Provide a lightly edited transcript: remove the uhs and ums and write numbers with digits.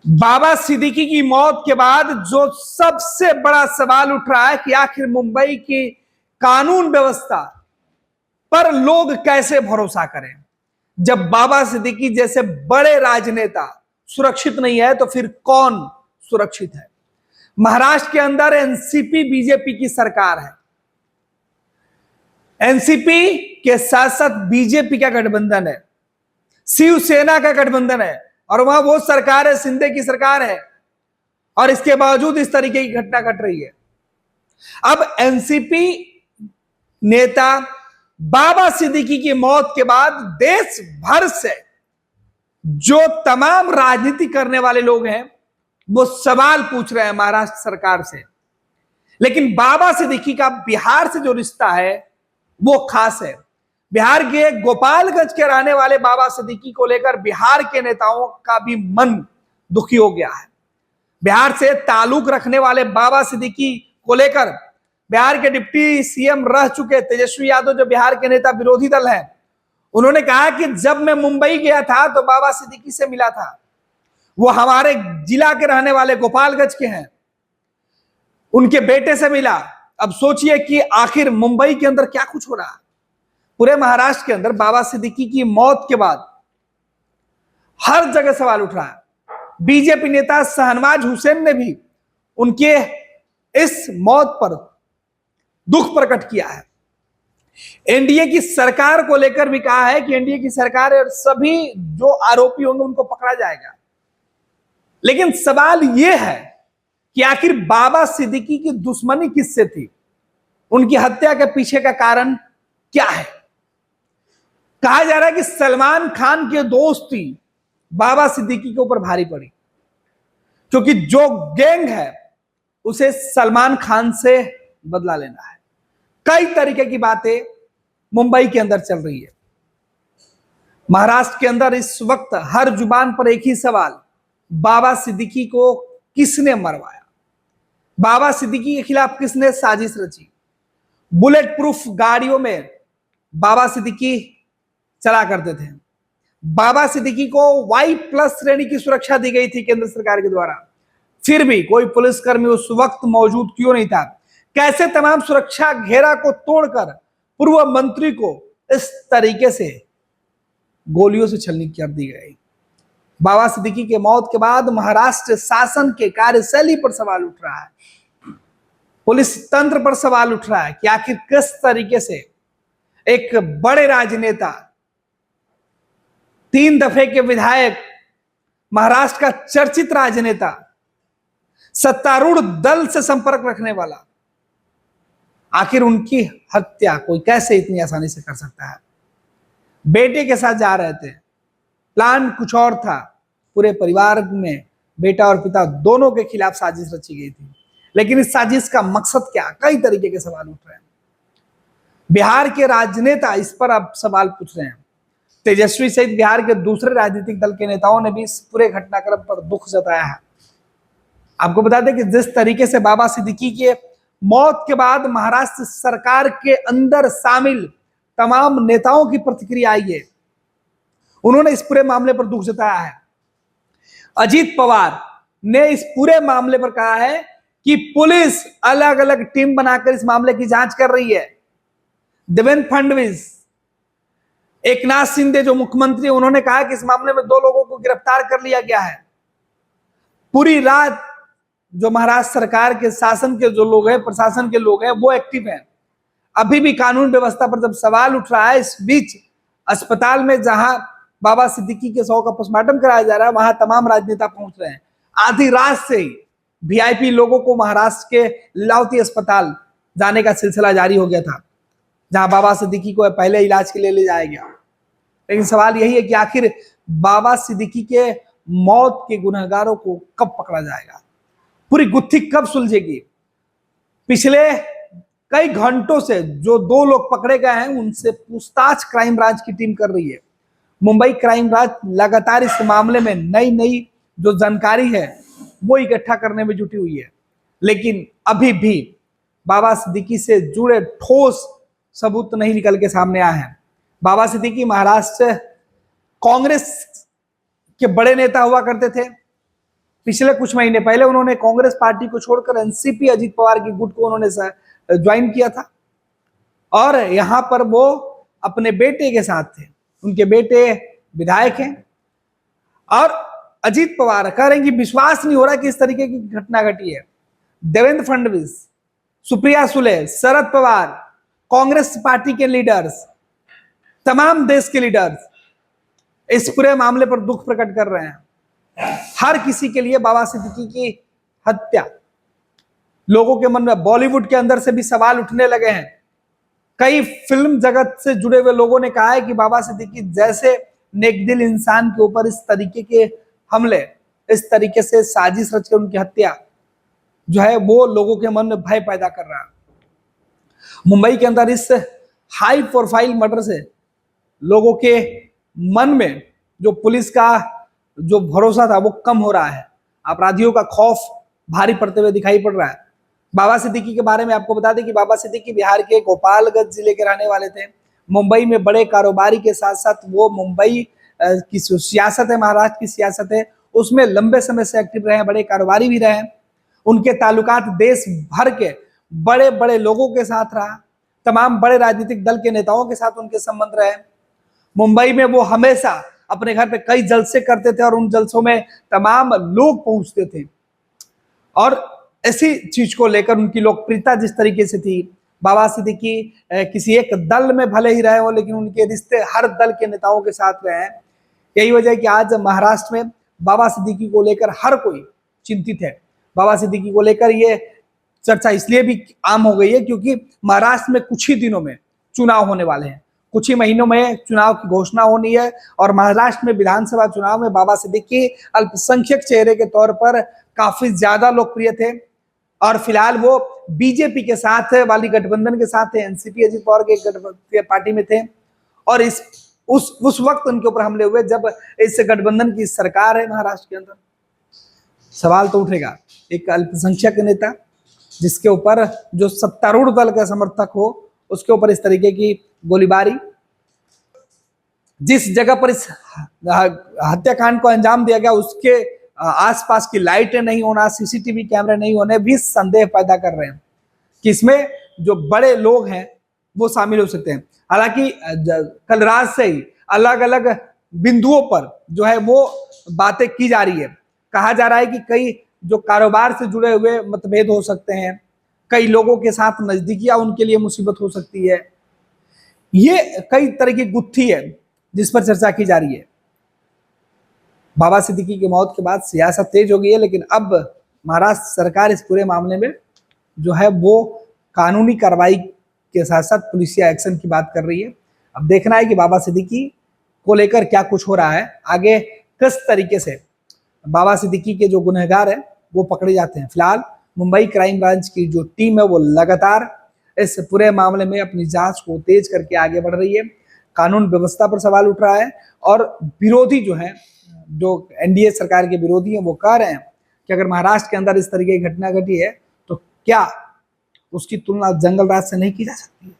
बाबा सिद्दीकी की मौत के बाद जो सबसे बड़ा सवाल उठ रहा है कि आखिर मुंबई की कानून व्यवस्था पर लोग कैसे भरोसा करें। जब बाबा सिद्दीकी जैसे बड़े राजनेता सुरक्षित नहीं है तो फिर कौन सुरक्षित है। महाराष्ट्र के अंदर एनसीपी बीजेपी की सरकार है। एनसीपी के साथ साथ बीजेपी का गठबंधन है, शिवसेना का गठबंधन है और वहां वो सरकार है, शिंदे की सरकार है, और इसके बावजूद इस तरीके की घटना घट रही है। अब एनसीपी नेता बाबा सिद्दीकी की मौत के बाद देश भर से जो तमाम राजनीति करने वाले लोग हैं वो सवाल पूछ रहे हैं महाराष्ट्र सरकार से। लेकिन बाबा सिद्दीकी का बिहार से जो रिश्ता है वो खास है। बिहार के गोपालगंज के रहने वाले बाबा सिद्दीकी को लेकर बिहार के नेताओं का भी मन दुखी हो गया है। बिहार से ताल्लुक रखने वाले बाबा सिद्दीकी को लेकर बिहार के डिप्टी सीएम रह चुके तेजस्वी यादव, जो बिहार के नेता विरोधी दल हैं, उन्होंने कहा कि जब मैं मुंबई गया था तो बाबा सिद्दीकी से मिला था। वो हमारे जिला के रहने वाले गोपालगंज के हैं, उनके बेटे से मिला। अब सोचिए कि आखिर मुंबई के अंदर क्या कुछ हो रहा है। पूरे महाराष्ट्र के अंदर बाबा सिद्दीकी की मौत के बाद हर जगह सवाल उठ रहा है। बीजेपी नेता शहनवाज हुसैन ने भी उनके इस मौत पर दुख प्रकट किया है। एनडीए की सरकार को लेकर भी कहा है कि एनडीए की सरकार और सभी जो आरोपी होंगे उनको पकड़ा जाएगा। लेकिन सवाल यह है कि आखिर बाबा सिद्दीकी की दुश्मनी किससे थी, उनकी हत्या के पीछे का कारण क्या है। कहा जा रहा है कि सलमान खान के दोस्ती बाबा सिद्दीकी के ऊपर भारी पड़ी, क्योंकि जो गैंग है उसे सलमान खान से बदला लेना है। कई तरीके की बातें मुंबई के अंदर चल रही है। महाराष्ट्र के अंदर इस वक्त हर जुबान पर एक ही सवाल, बाबा सिद्दीकी को किसने मरवाया, बाबा सिद्दीकी के खिलाफ किसने साजिश रची। बुलेट प्रूफ गाड़ियों में बाबा सिद्दीकी चला करते थे। बाबा सिद्दीकी को Y+ श्रेणी की सुरक्षा दी गई थी केंद्र सरकार के द्वारा, फिर भी कोई पुलिसकर्मी उस वक्त मौजूद क्यों नहीं था। कैसे तमाम सुरक्षा घेरा को तोड़कर पूर्व मंत्री को इस तरीके से गोलियों से छलनी कर दी गई। बाबा सिद्दीकी के मौत के बाद महाराष्ट्र शासन के कार्यशैली पर सवाल उठ रहा है, पुलिस तंत्र पर सवाल उठ रहा है कि आखिर किस तरीके से एक बड़े राजनेता, 3 दफे के विधायक, महाराष्ट्र का चर्चित राजनेता, सत्तारूढ़ दल से संपर्क रखने वाला, आखिर उनकी हत्या कोई कैसे इतनी आसानी से कर सकता है। बेटे के साथ जा रहे थे, प्लान कुछ और था, पूरे परिवार में बेटा और पिता दोनों के खिलाफ साजिश रची गई थी। लेकिन इस साजिश का मकसद क्या, कई तरीके के सवाल उठ रहे हैं। बिहार के राजनेता इस पर अब सवाल पूछ रहे हैं। तेजस्वी सहित बिहार के दूसरे राजनीतिक दल के नेताओं ने भी इस पूरे घटनाक्रम पर दुख जताया है। आपको बता दें कि जिस तरीके से बाबा सिद्दीकी के मौत के बाद महाराष्ट्र सरकार के अंदर शामिल तमाम नेताओं की प्रतिक्रिया आई है, उन्होंने इस पूरे मामले पर दुख जताया है। अजीत पवार ने इस पूरे मामले पर कहा है कि पुलिस अलग अलग टीम बनाकर इस मामले की जांच कर रही है। देवेंद्र फडणवीस, एकनाथ शिंदे जो मुख्यमंत्री, उन्होंने कहा कि इस मामले में 2 लोगों को गिरफ्तार कर लिया गया है। पूरी रात जो महाराष्ट्र सरकार के शासन के जो लोग हैं, प्रशासन के लोग हैं, वो एक्टिव हैं। अभी भी कानून व्यवस्था पर जब सवाल उठ रहा है, इस बीच अस्पताल में जहां बाबा सिद्दीकी के शव का पोस्टमार्टम कराया जा रहा है, वहां तमाम राजनेता पहुंच रहे हैं। आधी रात से ही वीआईपी लोगों को महाराष्ट्र के लीलावती अस्पताल जाने का सिलसिला जारी हो गया था, जहां बाबा सिद्दीकी को पहले इलाज के लिए ले जाया गया। लेकिन सवाल यही है कि आखिर बाबा सिद्दीकी के मौत के गुनहगारों को कब पकड़ा जाएगा, पूरी गुत्थी कब सुलझेगी। पिछले कई घंटों से जो 2 लोग पकड़े गए हैं उनसे पूछताछ क्राइम ब्रांच की टीम कर रही है। मुंबई क्राइम ब्रांच लगातार इस मामले में नई नई जो जानकारी है वो इकट्ठा करने में जुटी हुई है, लेकिन अभी भी बाबा सिद्दीकी से जुड़े ठोस सबूत नहीं निकल के सामने आए हैं। बाबा सिद्दीकी महाराष्ट्र कांग्रेस के बड़े नेता हुआ करते थे, पिछले कुछ महीने पहले उन्होंने कांग्रेस पार्टी को छोड़कर एनसीपी अजीत पवार की गुट को उन्होंने ज्वाइन किया था, और यहां पर वो अपने बेटे के साथ थे। उनके बेटे विधायक हैं, और अजीत पवार कह रहे हैं कि विश्वास नहीं हो रहा कि इस तरीके की घटना घटी है। देवेंद्र फडणवीस, सुप्रिया सुले, शरद पवार, कांग्रेस पार्टी के लीडर्स, तमाम देश के लीडर्स इस पूरे मामले पर दुख प्रकट कर रहे हैं। हर किसी के लिए बाबा सिद्दीकी की हत्या, लोगों के मन में बॉलीवुड के अंदर से भी सवाल उठने लगे हैं। कई फिल्म जगत से जुड़े हुए लोगों ने कहा है कि बाबा सिद्दीकी जैसे नेकदिल इंसान के ऊपर इस तरीके के हमले, इस तरीके से साजिश रचकर उनकी हत्या जो है वो लोगों के मन में भय पैदा कर रहा है। मुंबई के अंदर इस हाई प्रोफाइल मर्डर से लोगों के मन में जो पुलिस का जो भरोसा था वो कम हो रहा है। अपराधियों का खौफ भारी पड़ते हुए दिखाई पड़ रहा है। बाबा सिद्दीकी के बारे में आपको बता दें कि बाबा सिद्दीकी बिहार के गोपालगंज जिले के रहने वाले थे। मुंबई में बड़े कारोबारी के साथ साथ वो मुंबई की सियासत है, महाराष्ट्र की सियासत है, उसमें लंबे समय से एक्टिव रहे, बड़े कारोबारी भी रहे। उनके ताल्लुकात देश भर के बड़े बड़े लोगों के साथ रहा, तमाम बड़े राजनीतिक दल के नेताओं के साथ उनके संबंध रहे। मुंबई में वो हमेशा अपने घर पे कई जलसे करते थे और उन जलसों में तमाम लोग पहुंचते थे, और ऐसी चीज को लेकर उनकी लोकप्रियता जिस तरीके से थी, बाबा सिद्दीकी किसी एक दल में भले ही रहे हो लेकिन उनके रिश्ते हर दल के नेताओं के साथ रहे हैं। यही वजह है कि आज महाराष्ट्र में बाबा सिद्दीकी को लेकर हर कोई चिंतित है। बाबा सिद्दीकी को लेकर ये चर्चा इसलिए भी आम हो गई है क्योंकि महाराष्ट्र में कुछ ही दिनों में चुनाव होने वाले हैं, कुछ ही महीनों में चुनाव की घोषणा होनी है, और महाराष्ट्र में विधानसभा चुनाव में बाबा सिद्दीकी अल्पसंख्यक चेहरे के तौर पर काफी ज्यादा लोकप्रिय थे, और फिलहाल वो बीजेपी के साथ वाली गठबंधन के साथ थे, एनसीपी अजीत पवार के पार्टी में थे, और उस वक्त उनके ऊपर हमले हुए जब इस गठबंधन की सरकार है महाराष्ट्र के अंदर। सवाल तो उठेगा, एक अल्पसंख्यक नेता जिसके ऊपर जो सत्तारूढ़ दल का समर्थक हो उसके ऊपर इस तरीके की गोलीबारी, जिस जगह पर इस हत्याकांड को अंजाम दिया गया उसके आसपास की लाइटें नहीं होना, सीसीटीवी कैमरे नहीं होने भी संदेह पैदा कर रहे हैं कि इसमें जो बड़े लोग हैं वो शामिल हो सकते हैं। हालांकि कल रात से ही अलग अलग बिंदुओं पर जो है वो बातें की जा रही है। कहा जा रहा है कि कई जो कारोबार से जुड़े हुए मतभेद हो सकते हैं, कई लोगों के साथ नजदीकियां उनके लिए मुसीबत हो सकती है। ये कई तरह की गुत्थी है जिस पर चर्चा की जा रही है। बाबा सिद्दीकी की मौत के बाद सियासत तेज हो गई है, लेकिन अब महाराष्ट्र सरकार इस पूरे मामले में जो है वो कानूनी कार्रवाई के साथ साथ पुलिसिया एक्शन की बात कर रही है। अब देखना है कि बाबा सिद्दीकी को लेकर क्या कुछ हो रहा है, आगे किस तरीके से बाबा सिद्दीकी के जो गुनहगार हैं वो पकड़े जाते हैं। फिलहाल मुंबई क्राइम ब्रांच की जो टीम है वो लगातार इस पूरे मामले में अपनी जांच को तेज करके आगे बढ़ रही है। कानून व्यवस्था पर सवाल उठ रहा है, और विरोधी जो है, जो एनडीए सरकार के विरोधी हैं, वो कह रहे हैं कि अगर महाराष्ट्र के अंदर इस तरीके की घटना घटी है तो क्या उसकी तुलना जंगल राज से नहीं की जा सकती है।